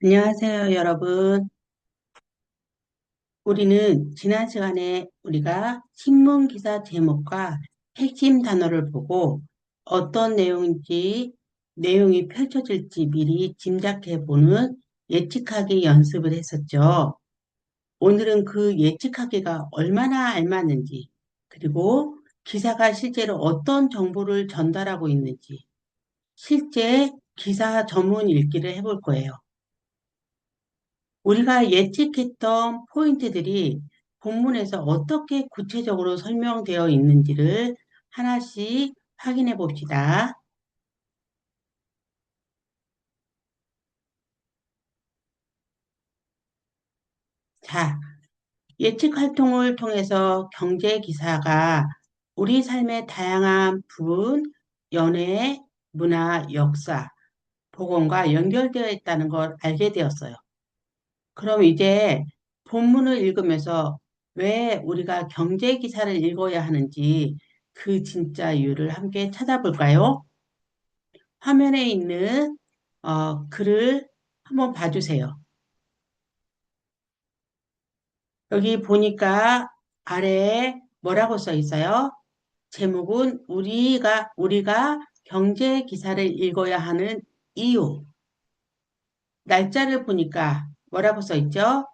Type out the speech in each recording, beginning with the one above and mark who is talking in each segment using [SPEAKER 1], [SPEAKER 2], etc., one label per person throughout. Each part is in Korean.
[SPEAKER 1] 안녕하세요, 여러분. 우리는 지난 시간에 우리가 신문 기사 제목과 핵심 단어를 보고 어떤 내용이 펼쳐질지 미리 짐작해 보는 예측하기 연습을 했었죠. 오늘은 그 예측하기가 얼마나 알맞는지, 그리고 기사가 실제로 어떤 정보를 전달하고 있는지, 실제 기사 전문 읽기를 해볼 거예요. 우리가 예측했던 포인트들이 본문에서 어떻게 구체적으로 설명되어 있는지를 하나씩 확인해 봅시다. 자, 예측 활동을 통해서 경제 기사가 우리 삶의 다양한 부분, 연애, 문화, 역사, 복원과 연결되어 있다는 걸 알게 되었어요. 그럼 이제 본문을 읽으면서 왜 우리가 경제 기사를 읽어야 하는지 그 진짜 이유를 함께 찾아볼까요? 화면에 있는 글을 한번 봐주세요. 여기 보니까 아래에 뭐라고 써 있어요? 제목은 우리가 경제 기사를 읽어야 하는 이유. 날짜를 보니까 뭐라고 써 있죠?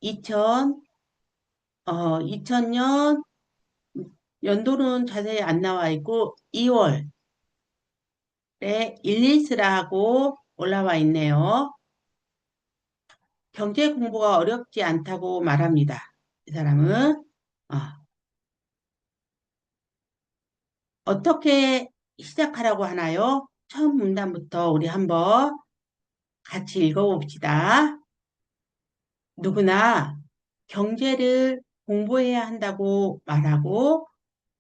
[SPEAKER 1] 2000년 연도는 자세히 안 나와 있고 2월에 일리스라고 올라와 있네요. 경제 공부가 어렵지 않다고 말합니다. 이 사람은 어, 어떻게 시작하라고 하나요? 처음 문단부터 우리 한번 같이 읽어봅시다. 누구나 경제를 공부해야 한다고 말하고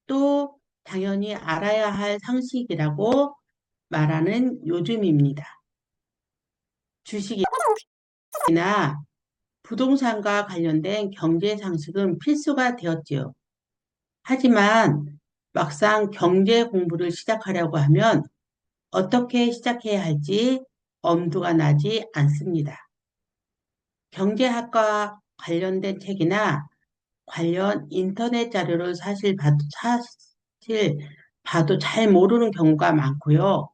[SPEAKER 1] 또 당연히 알아야 할 상식이라고 말하는 요즘입니다. 주식이나 부동산과 관련된 경제 상식은 필수가 되었지요. 하지만 막상 경제 공부를 시작하려고 하면 어떻게 시작해야 할지 엄두가 나지 않습니다. 경제학과 관련된 책이나 관련 인터넷 자료를 사실 봐도 잘 모르는 경우가 많고요.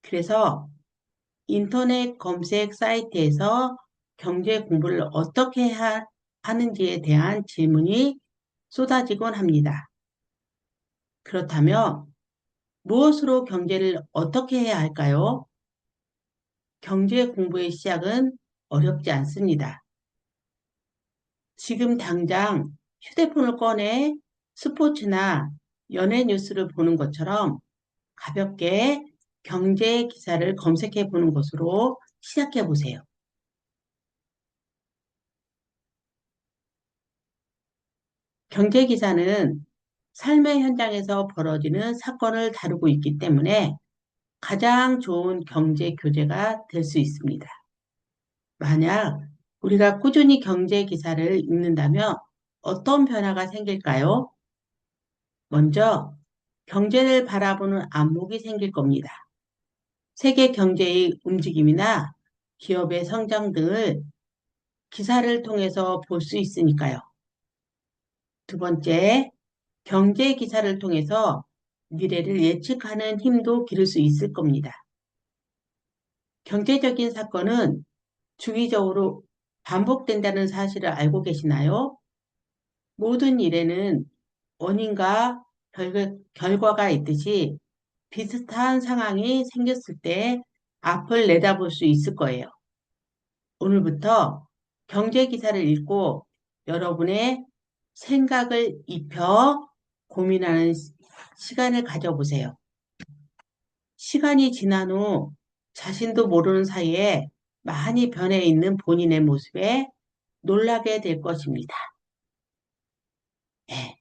[SPEAKER 1] 그래서 인터넷 검색 사이트에서 경제 공부를 어떻게 하는지에 대한 질문이 쏟아지곤 합니다. 그렇다면 무엇으로 경제를 어떻게 해야 할까요? 경제 공부의 시작은 어렵지 않습니다. 지금 당장 휴대폰을 꺼내 스포츠나 연예 뉴스를 보는 것처럼 가볍게 경제 기사를 검색해 보는 것으로 시작해 보세요. 경제 기사는 삶의 현장에서 벌어지는 사건을 다루고 있기 때문에 가장 좋은 경제 교재가 될 수 있습니다. 만약 우리가 꾸준히 경제 기사를 읽는다면 어떤 변화가 생길까요? 먼저 경제를 바라보는 안목이 생길 겁니다. 세계 경제의 움직임이나 기업의 성장 등을 기사를 통해서 볼 수 있으니까요. 두 번째, 경제 기사를 통해서 미래를 예측하는 힘도 기를 수 있을 겁니다. 경제적인 사건은 주기적으로 반복된다는 사실을 알고 계시나요? 모든 일에는 원인과 결과가 있듯이 비슷한 상황이 생겼을 때 앞을 내다볼 수 있을 거예요. 오늘부터 경제 기사를 읽고 여러분의 생각을 입혀 고민하는 시간을 가져보세요. 시간이 지난 후 자신도 모르는 사이에 많이 변해 있는 본인의 모습에 놀라게 될 것입니다. 네.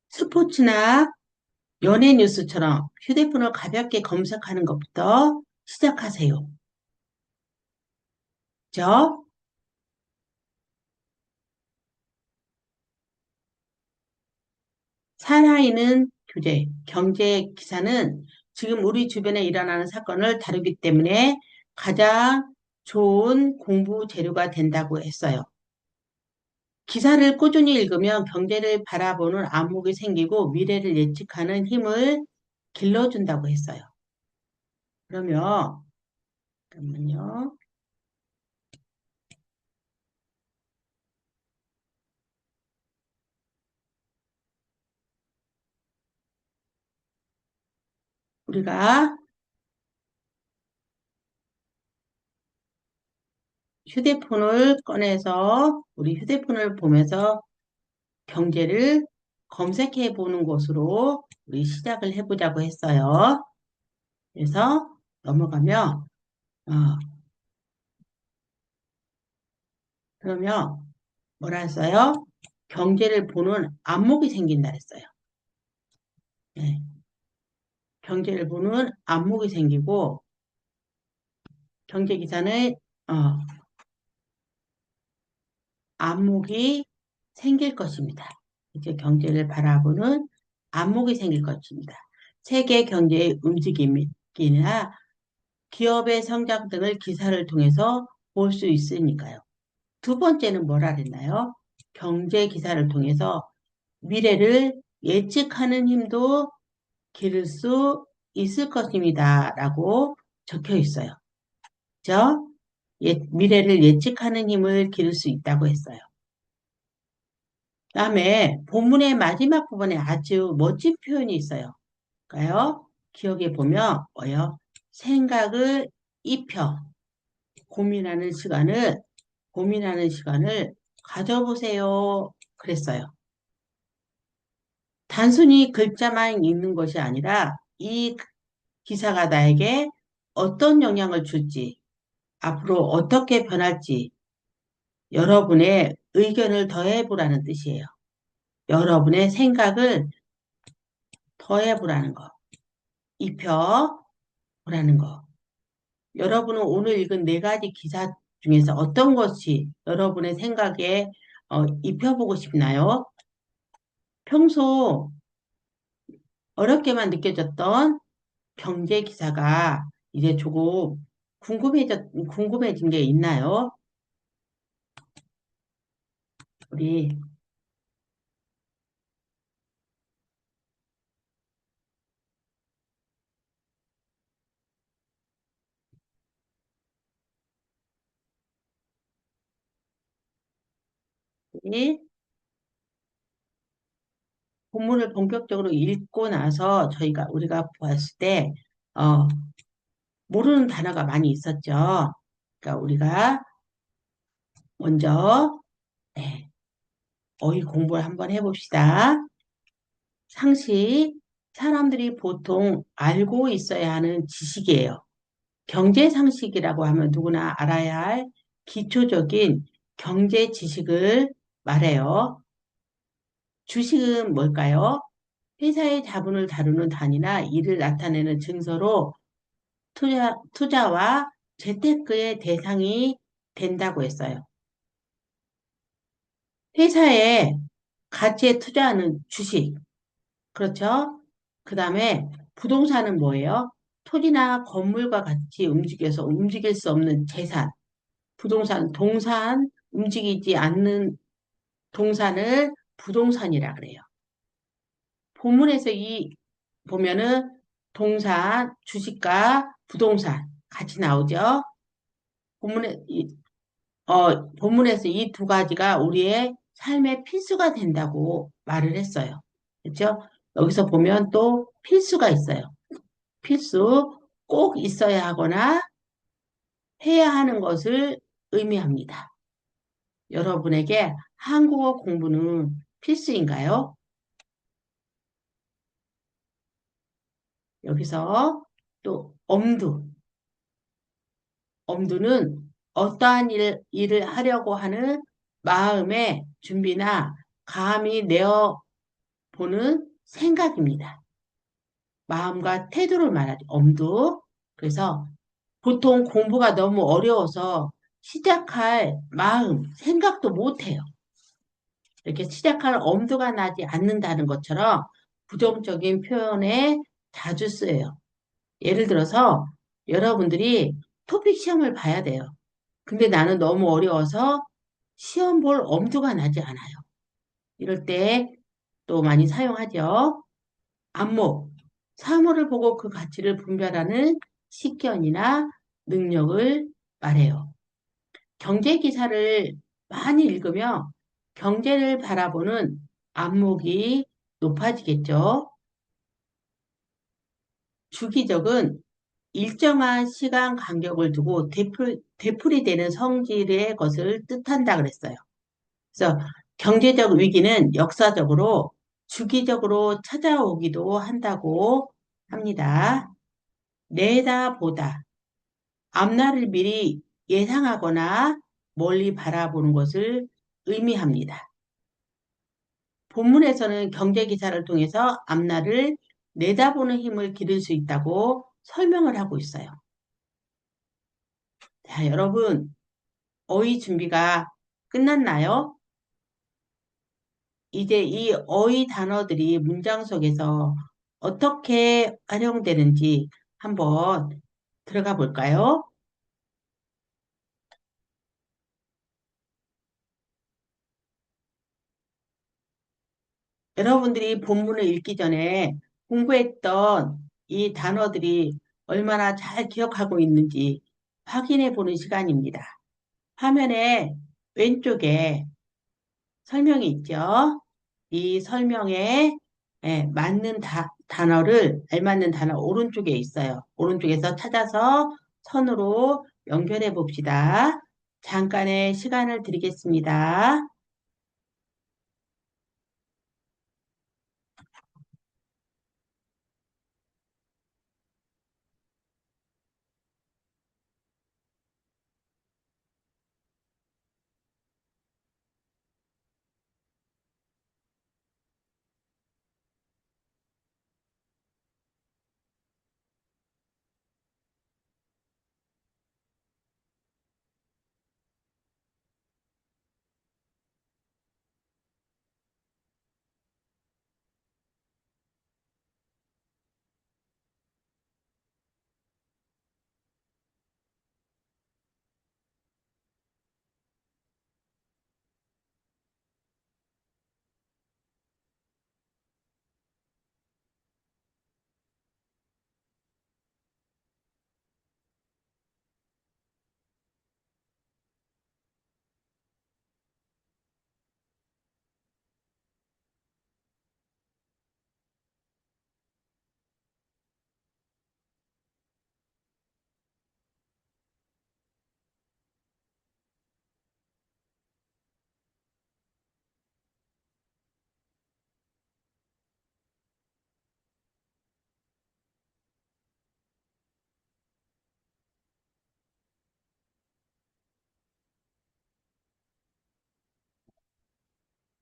[SPEAKER 1] 스포츠나 연예 뉴스처럼 휴대폰을 가볍게 검색하는 것부터 시작하세요. 저 살아있는 교재, 경제 기사는 지금 우리 주변에 일어나는 사건을 다루기 때문에 가장 좋은 공부 재료가 된다고 했어요. 기사를 꾸준히 읽으면 경제를 바라보는 안목이 생기고 미래를 예측하는 힘을 길러준다고 했어요. 그러면, 잠깐만요. 우리가 휴대폰을 꺼내서 우리 휴대폰을 보면서 경제를 검색해 보는 것으로 우리 시작을 해보자고 했어요. 그래서 넘어가면, 어, 그러면 뭐라 했어요? 경제를 보는 안목이 생긴다 했어요. 네, 경제를 보는 안목이 생기고 경제 기사는 어, 안목이 생길 것입니다. 이제 경제를 바라보는 안목이 생길 것입니다. 세계 경제의 움직임이나 기업의 성장 등을 기사를 통해서 볼 수 있으니까요. 두 번째는 뭐라 그랬나요? 경제 기사를 통해서 미래를 예측하는 힘도 기를 수 있을 것입니다. 라고 적혀 있어요. 그죠? 미래를 예측하는 힘을 기를 수 있다고 했어요. 다음에 본문의 마지막 부분에 아주 멋진 표현이 있어요. 그러니까요. 기억해 보면 뭐요? 생각을 입혀 고민하는 시간을 가져보세요. 그랬어요. 단순히 글자만 읽는 것이 아니라 이 기사가 나에게 어떤 영향을 줄지, 앞으로 어떻게 변할지 여러분의 의견을 더해보라는 뜻이에요. 여러분의 생각을 더해보라는 거, 입혀보라는 거. 여러분은 오늘 읽은 네 가지 기사 중에서 어떤 것이 여러분의 생각에 입혀보고 싶나요? 평소 어렵게만 느껴졌던 경제 기사가 이제 조금 궁금해진 게 있나요? 우리, 우리 본문을 본격적으로 읽고 나서 우리가 보았을 때, 어, 모르는 단어가 많이 있었죠. 그러니까 우리가 먼저, 네, 어휘 공부를 한번 해봅시다. 상식, 사람들이 보통 알고 있어야 하는 지식이에요. 경제 상식이라고 하면 누구나 알아야 할 기초적인 경제 지식을 말해요. 주식은 뭘까요? 회사의 자본을 다루는 단위나 이를 나타내는 증서로 투자와 재테크의 대상이 된다고 했어요. 회사의 가치에 투자하는 주식, 그렇죠? 그 다음에 부동산은 뭐예요? 토지나 건물과 같이 움직일 수 없는 재산, 동산, 움직이지 않는 동산을 부동산이라 그래요. 본문에서 보면은 동산, 주식과 부동산 같이 나오죠. 본문에, 본문에서 이 두 가지가 우리의 삶의 필수가 된다고 말을 했어요. 그렇죠? 여기서 보면 또 필수가 있어요. 필수, 꼭 있어야 하거나 해야 하는 것을 의미합니다. 여러분에게 한국어 공부는 필수인가요? 여기서 또 엄두는 어떠한 일을 하려고 하는 마음의 준비나 감이 내어 보는 생각입니다. 마음과 태도를 말하죠. 엄두. 그래서 보통 공부가 너무 어려워서 시작할 마음, 생각도 못해요. 이렇게 시작할 엄두가 나지 않는다는 것처럼 부정적인 표현에 자주 쓰여요. 예를 들어서 여러분들이 토픽 시험을 봐야 돼요. 근데 나는 너무 어려워서 시험 볼 엄두가 나지 않아요. 이럴 때 또 많이 사용하죠. 안목, 사물을 보고 그 가치를 분별하는 식견이나 능력을 말해요. 경제 기사를 많이 읽으며 경제를 바라보는 안목이 높아지겠죠. 주기적은 일정한 시간 간격을 두고 되풀이되는 성질의 것을 뜻한다 그랬어요. 그래서 경제적 위기는 역사적으로 주기적으로 찾아오기도 한다고 합니다. 내다보다 앞날을 미리 예상하거나 멀리 바라보는 것을 의미합니다. 본문에서는 경제 기사를 통해서 앞날을 내다보는 힘을 기를 수 있다고 설명을 하고 있어요. 자, 여러분, 어휘 준비가 끝났나요? 이제 이 어휘 단어들이 문장 속에서 어떻게 활용되는지 한번 들어가 볼까요? 여러분들이 본문을 읽기 전에 공부했던 이 단어들이 얼마나 잘 기억하고 있는지 확인해 보는 시간입니다. 화면에 왼쪽에 설명이 있죠. 이 설명에 맞는 단어를, 알맞는 단어 오른쪽에 있어요. 오른쪽에서 찾아서 선으로 연결해 봅시다. 잠깐의 시간을 드리겠습니다.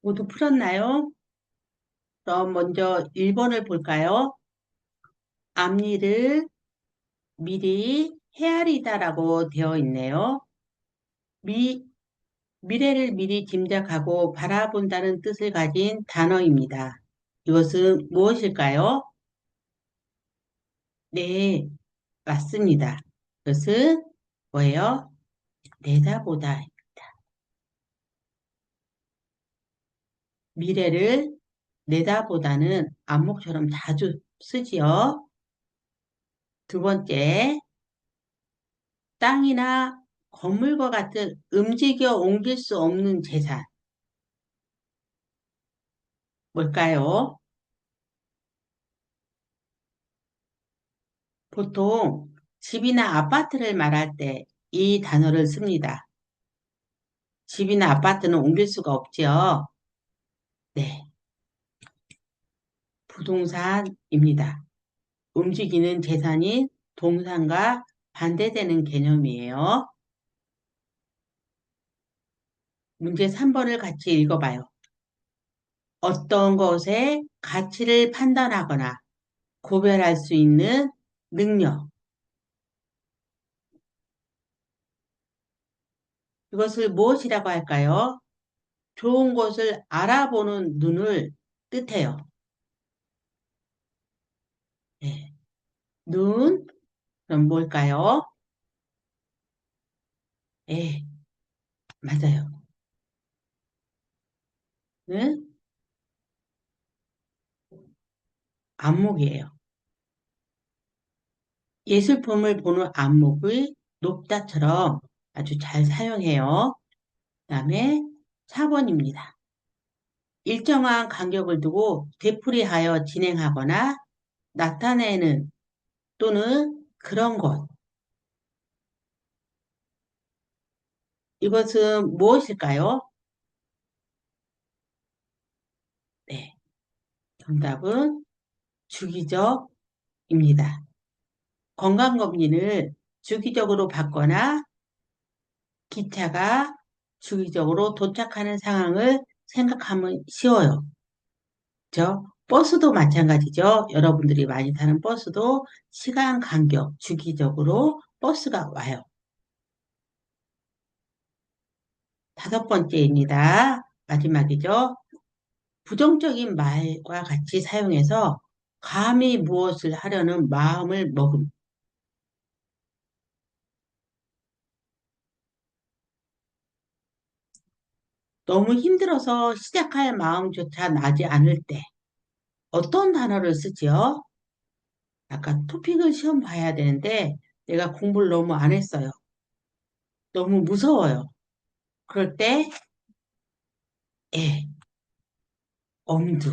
[SPEAKER 1] 모두 풀었나요? 그럼 먼저 1번을 볼까요? 앞일을 미리 헤아리다라고 되어 있네요. 미, 미래를 미리 짐작하고 바라본다는 뜻을 가진 단어입니다. 이것은 무엇일까요? 네, 맞습니다. 이것은 뭐예요? 내다보다. 미래를 내다보다는 안목처럼 자주 쓰지요. 두 번째, 땅이나 건물과 같은 움직여 옮길 수 없는 재산. 뭘까요? 보통 집이나 아파트를 말할 때 이 단어를 씁니다. 집이나 아파트는 옮길 수가 없지요. 네, 부동산입니다. 움직이는 재산인 동산과 반대되는 개념이에요. 문제 3번을 같이 읽어봐요. 어떤 것의 가치를 판단하거나 구별할 수 있는 능력. 이것을 무엇이라고 할까요? 좋은 것을 알아보는 눈을 뜻해요. 예. 눈, 그럼 뭘까요? 예, 맞아요. 는 안목이에요. 예술품을 보는 안목의 높다처럼 아주 잘 사용해요. 그다음에 4번입니다. 일정한 간격을 두고 되풀이하여 진행하거나 나타내는 또는 그런 것. 이것은 무엇일까요? 네, 정답은 주기적입니다. 건강검진을 주기적으로 받거나 기차가 주기적으로 도착하는 상황을 생각하면 쉬워요. 버스도 마찬가지죠. 여러분들이 많이 타는 버스도 시간 간격 주기적으로 버스가 와요. 5번째입니다. 마지막이죠. 부정적인 말과 같이 사용해서 감히 무엇을 하려는 마음을 먹음. 너무 힘들어서 시작할 마음조차 나지 않을 때 어떤 단어를 쓰지요? 아까 토픽을 시험 봐야 되는데 내가 공부를 너무 안 했어요. 너무 무서워요. 그럴 때, 예, 엄두.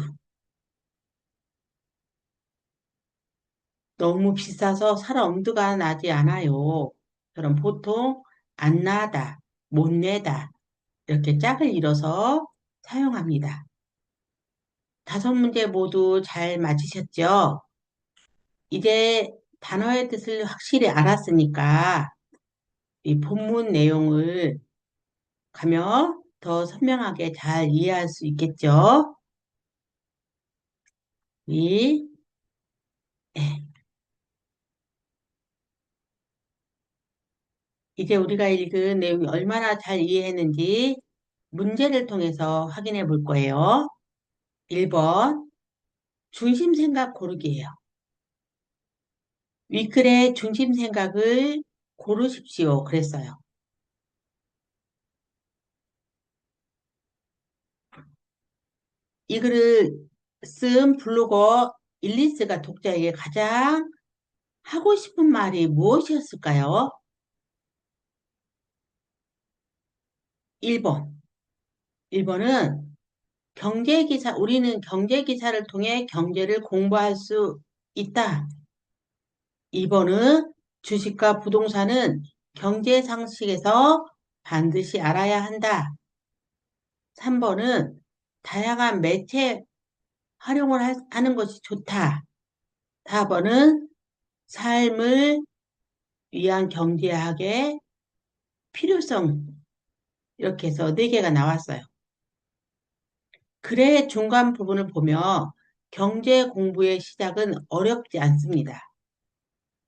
[SPEAKER 1] 너무 비싸서 살 엄두가 나지 않아요. 그럼 보통 안 나다, 못 내다 이렇게 짝을 이뤄서 사용합니다. 5문제 모두 잘 맞히셨죠? 이제 단어의 뜻을 확실히 알았으니까 이 본문 내용을 가면 더 선명하게 잘 이해할 수 있겠죠? 이, 예. 이제 우리가 읽은 내용이 얼마나 잘 이해했는지 문제를 통해서 확인해 볼 거예요. 1번, 중심 생각 고르기예요. 위클의 중심 생각을 고르십시오. 그랬어요. 이 글을 쓴 블로거 일리스가 독자에게 가장 하고 싶은 말이 무엇이었을까요? 1번. 1번은 우리는 경제 기사를 통해 경제를 공부할 수 있다. 2번은 주식과 부동산은 경제 상식에서 반드시 알아야 한다. 3번은 다양한 매체 활용을 하는 것이 좋다. 4번은 삶을 위한 경제학의 필요성. 이렇게 해서 4개가 나왔어요. 글의 중간 부분을 보면 경제 공부의 시작은 어렵지 않습니다.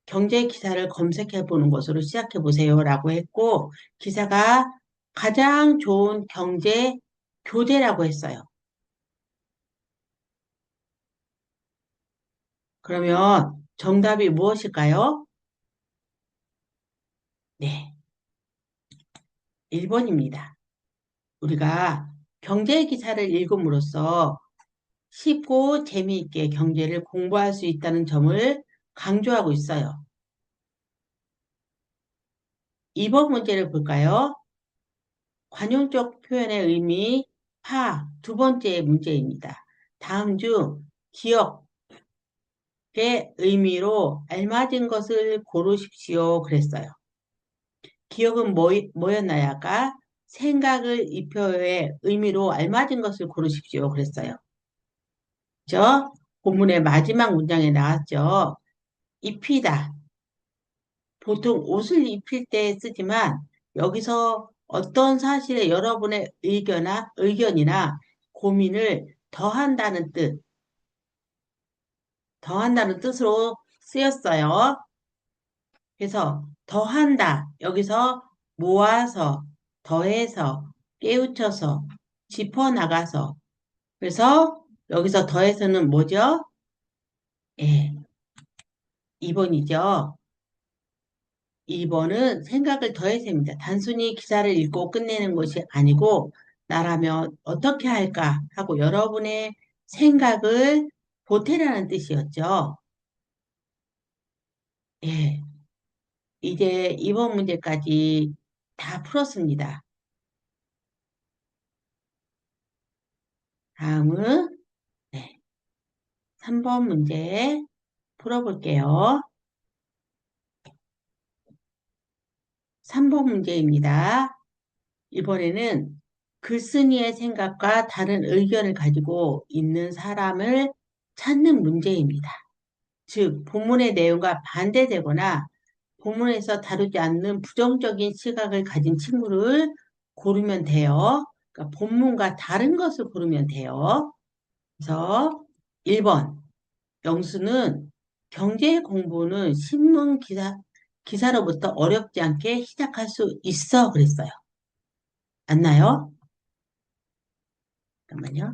[SPEAKER 1] 경제 기사를 검색해 보는 것으로 시작해 보세요라고 했고, 기사가 가장 좋은 경제 교재라고 했어요. 그러면 정답이 무엇일까요? 네, 1번입니다. 우리가 경제 기사를 읽음으로써 쉽고 재미있게 경제를 공부할 수 있다는 점을 강조하고 있어요. 2번 문제를 볼까요? 관용적 표현의 의미 두 번째 문제입니다. 다음 중 기억의 의미로 알맞은 것을 고르십시오. 그랬어요. 기억은 뭐였나요? 아까 생각을 입혀의 의미로 알맞은 것을 고르십시오. 그랬어요. 저 본문의 마지막 문장에 나왔죠. 입히다. 보통 옷을 입힐 때 쓰지만 여기서 어떤 사실에 여러분의 의견이나 고민을 더한다는 뜻으로 쓰였어요. 그래서 더한다. 여기서 모아서, 더해서, 깨우쳐서, 짚어나가서. 그래서 여기서 더해서는 뭐죠? 예, 2번이죠. 2번은 생각을 더해야 됩니다. 단순히 기사를 읽고 끝내는 것이 아니고 나라면 어떻게 할까 하고 여러분의 생각을 보태라는 뜻이었죠. 예, 이제 2번 문제까지 다 풀었습니다. 다음은 네, 3번 문제 풀어볼게요. 3번 문제입니다. 이번에는 글쓴이의 생각과 다른 의견을 가지고 있는 사람을 찾는 문제입니다. 즉, 본문의 내용과 반대되거나 본문에서 다루지 않는 부정적인 시각을 가진 친구를 고르면 돼요. 그러니까 본문과 다른 것을 고르면 돼요. 그래서 1번, 영수는 경제 공부는 신문 기사로부터 어렵지 않게 시작할 수 있어. 그랬어요. 맞나요? 잠깐만요.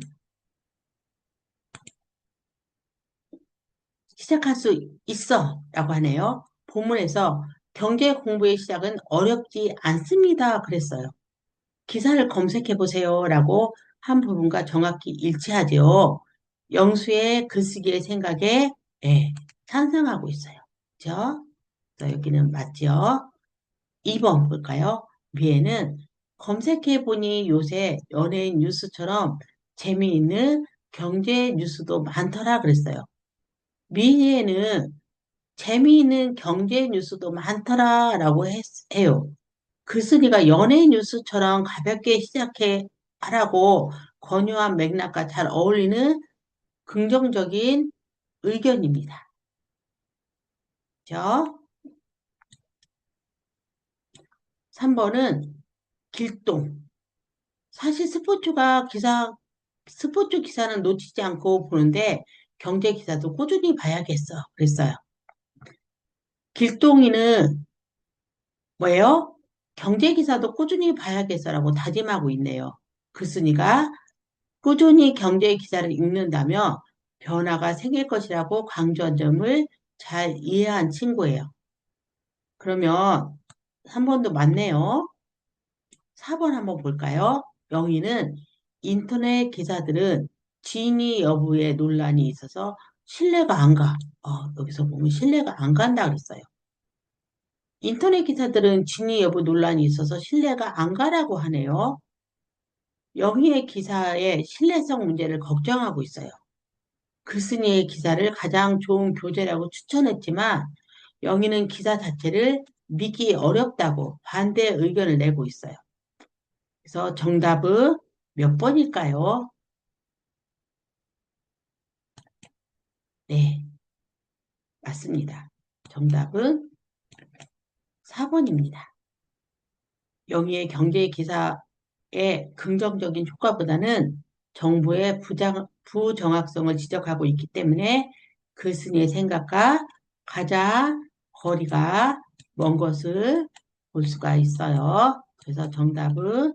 [SPEAKER 1] 시작할 수 있어. 라고 하네요. 본문에서 경제 공부의 시작은 어렵지 않습니다. 그랬어요. 기사를 검색해 보세요. 라고 한 부분과 정확히 일치하죠. 영수의 글쓰기의 생각에 예, 찬성하고 있어요. 그죠? 그래서 여기는 맞죠? 2번 볼까요? 위에는 검색해 보니 요새 연예인 뉴스처럼 재미있는 경제 뉴스도 많더라 그랬어요. 미니에는 재미있는 경제 뉴스도 많더라라고 해요. 글쓴이가 연예 뉴스처럼 가볍게 시작해 하라고 권유한 맥락과 잘 어울리는 긍정적인 의견입니다. 그죠? 3번은 길동. 사실 스포츠 기사는 놓치지 않고 보는데 경제 기사도 꾸준히 봐야겠어. 그랬어요. 길동이는 뭐예요? 경제 기사도 꾸준히 봐야겠어라고 다짐하고 있네요. 글쓴이가 꾸준히 경제 기사를 읽는다며 변화가 생길 것이라고 강조한 점을 잘 이해한 친구예요. 그러면 3번도 맞네요. 4번 한번 볼까요? 영희는 인터넷 기사들은 진위 여부에 논란이 있어서 신뢰가 안 가. 여기서 보면 신뢰가 안 간다 그랬어요. 인터넷 기사들은 진위 여부 논란이 있어서 신뢰가 안 가라고 하네요. 영희의 기사의 신뢰성 문제를 걱정하고 있어요. 글쓴이의 기사를 가장 좋은 교재라고 추천했지만 영희는 기사 자체를 믿기 어렵다고 반대 의견을 내고 있어요. 그래서 정답은 몇 번일까요? 네, 맞습니다. 정답은 4번입니다. 영희의 경제 기사의 긍정적인 효과보다는 정부의 부정확성을 지적하고 있기 때문에 글쓴이의 생각과 가장 거리가 먼 것을 볼 수가 있어요. 그래서 정답은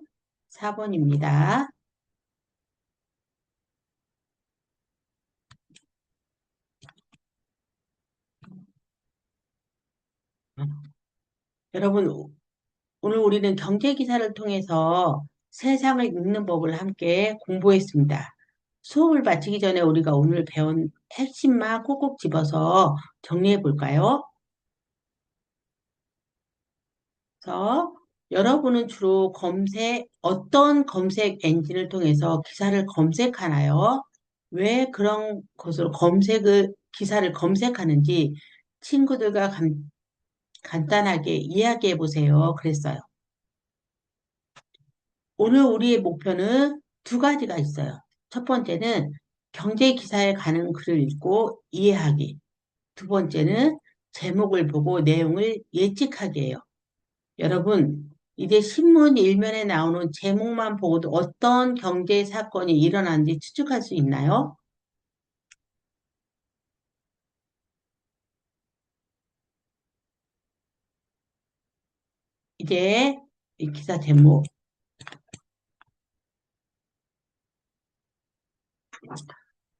[SPEAKER 1] 4번입니다. 여러분, 오늘 우리는 경제 기사를 통해서 세상을 읽는 법을 함께 공부했습니다. 수업을 마치기 전에 우리가 오늘 배운 핵심만 꼭꼭 집어서 정리해 볼까요? 그래서 여러분은 주로 어떤 검색 엔진을 통해서 기사를 검색하나요? 왜 그런 것으로 기사를 검색하는지 친구들과 간단하게 이야기해 보세요. 그랬어요. 오늘 우리의 목표는 두 가지가 있어요. 첫 번째는 경제 기사에 가는 글을 읽고 이해하기. 두 번째는 제목을 보고 내용을 예측하게 해요. 여러분, 이제 신문 일면에 나오는 제목만 보고도 어떤 경제 사건이 일어났는지 추측할 수 있나요? 이제 이 기사 제목.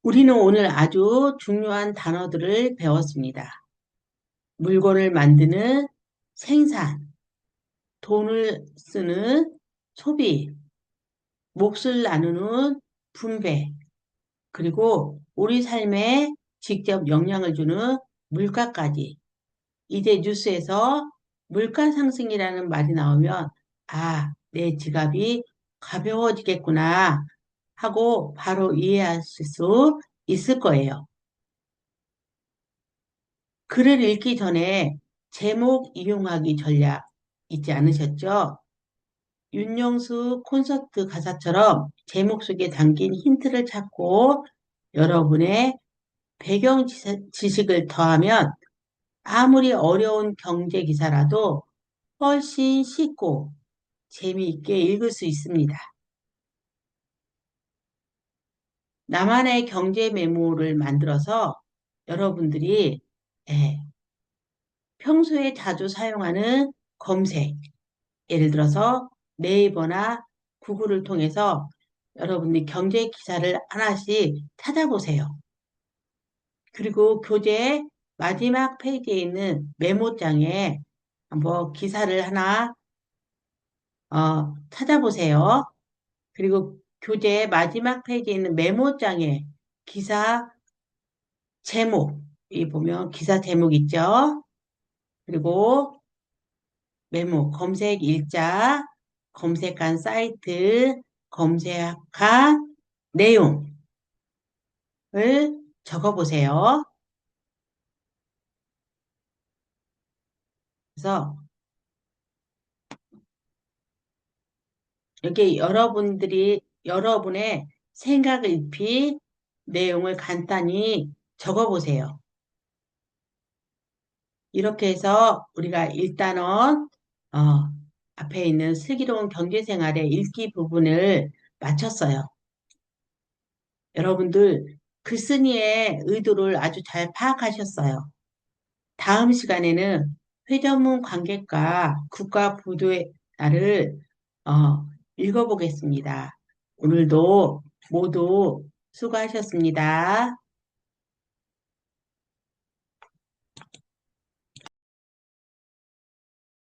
[SPEAKER 1] 우리는 오늘 아주 중요한 단어들을 배웠습니다. 물건을 만드는 생산, 돈을 쓰는 소비, 몫을 나누는 분배, 그리고 우리 삶에 직접 영향을 주는 물가까지. 이제 뉴스에서 물가 상승이라는 말이 나오면, 아, 내 지갑이 가벼워지겠구나 하고 바로 이해하실 수 있을 거예요. 글을 읽기 전에 제목 이용하기 전략 잊지 않으셨죠? 윤영수 콘서트 가사처럼 제목 속에 담긴 힌트를 찾고 여러분의 배경 지식을 더하면 아무리 어려운 경제 기사라도 훨씬 쉽고 재미있게 읽을 수 있습니다. 나만의 경제 메모를 만들어서 여러분들이 예, 평소에 자주 사용하는 검색, 예를 들어서 네이버나 구글을 통해서 여러분들이 경제 기사를 하나씩 찾아보세요. 그리고 교재 마지막 페이지에 있는 메모장에 한번 기사를 하나 찾아보세요. 그리고 교재 마지막 페이지에 있는 메모장에 기사 제목, 이 보면 기사 제목 있죠? 그리고 메모, 검색 일자, 검색한 사이트, 검색한 내용을 적어보세요. 그래서 여기 여러분들이 여러분의 생각을 입힌 내용을 간단히 적어보세요. 이렇게 해서 우리가 일단은 어, 앞에 있는 슬기로운 경제생활의 읽기 부분을 마쳤어요. 여러분들 글쓴이의 의도를 아주 잘 파악하셨어요. 다음 시간에는 회전문 관객과 국가 부도의 날을 읽어보겠습니다. 오늘도 모두 수고하셨습니다.